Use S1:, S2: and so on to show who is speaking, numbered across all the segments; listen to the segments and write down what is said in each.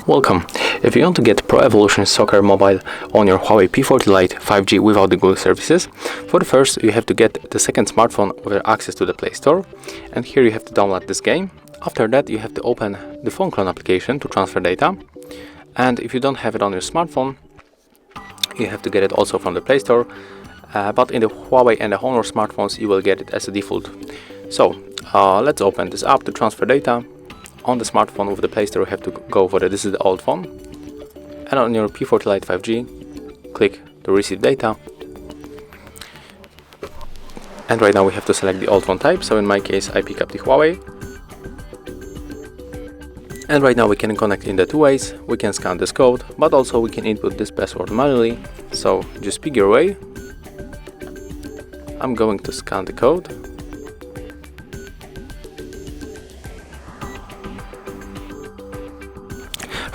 S1: Welcome! If you want to get Pro Evolution Soccer Mobile on your Huawei P40 Lite 5G without the Google services, for the first you have to get the second smartphone with access to the Play Store, and here you have to download this game. After that you have to open the phone clone application to transfer data, and if you don't have it on your smartphone, you have to get it also from the Play Store, but in the Huawei and the Honor smartphones you will get it as a default. So let's open this app to transfer data. On the smartphone with the Play Store you have to go for this is the old phone, and on your P40 Lite 5G click to receive data, and right now we have to select the old phone type, so in my case I pick up the Huawei. And right now we can connect in the two ways. We can scan this code, but also we can input this password manually, so just pick your way. I'm going to scan the code.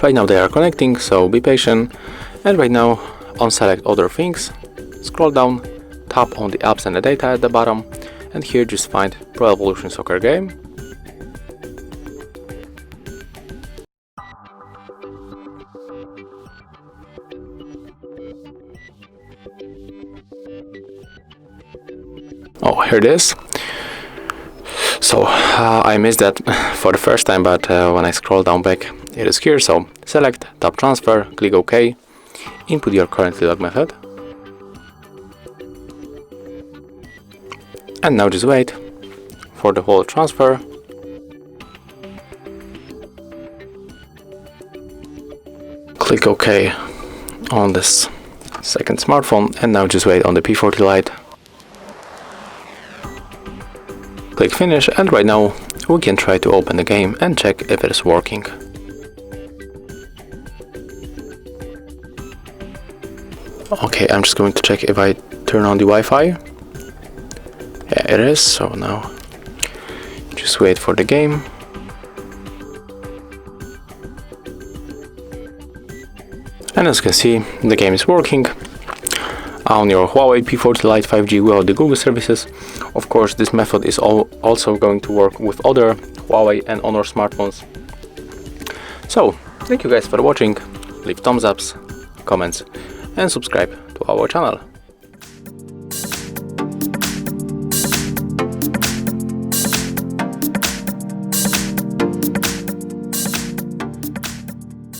S1: Right now they are connecting, so be patient. And right now unselect other things, scroll down, tap on the apps and the data at the bottom, and here just find Pro Evolution Soccer game. Oh, here it is. So I missed that for the first time, but when I scroll down back it is here. So select, tap transfer, click OK, input your currently logged method, and now just wait for the whole transfer. Click OK on this second smartphone, and now just wait on the P40 Lite. Click finish, and right now we can try to open the game and check if it is working. Okay, I'm just going to check if I turn on the Wi-Fi. Yeah, it is, so now just wait for the game. And as you can see, the game is working on your Huawei P40 Lite 5G without the Google services. Of course, this method is also going to work with other Huawei and Honor smartphones. So, thank you guys for watching. Leave thumbs ups, comments, and subscribe to our channel.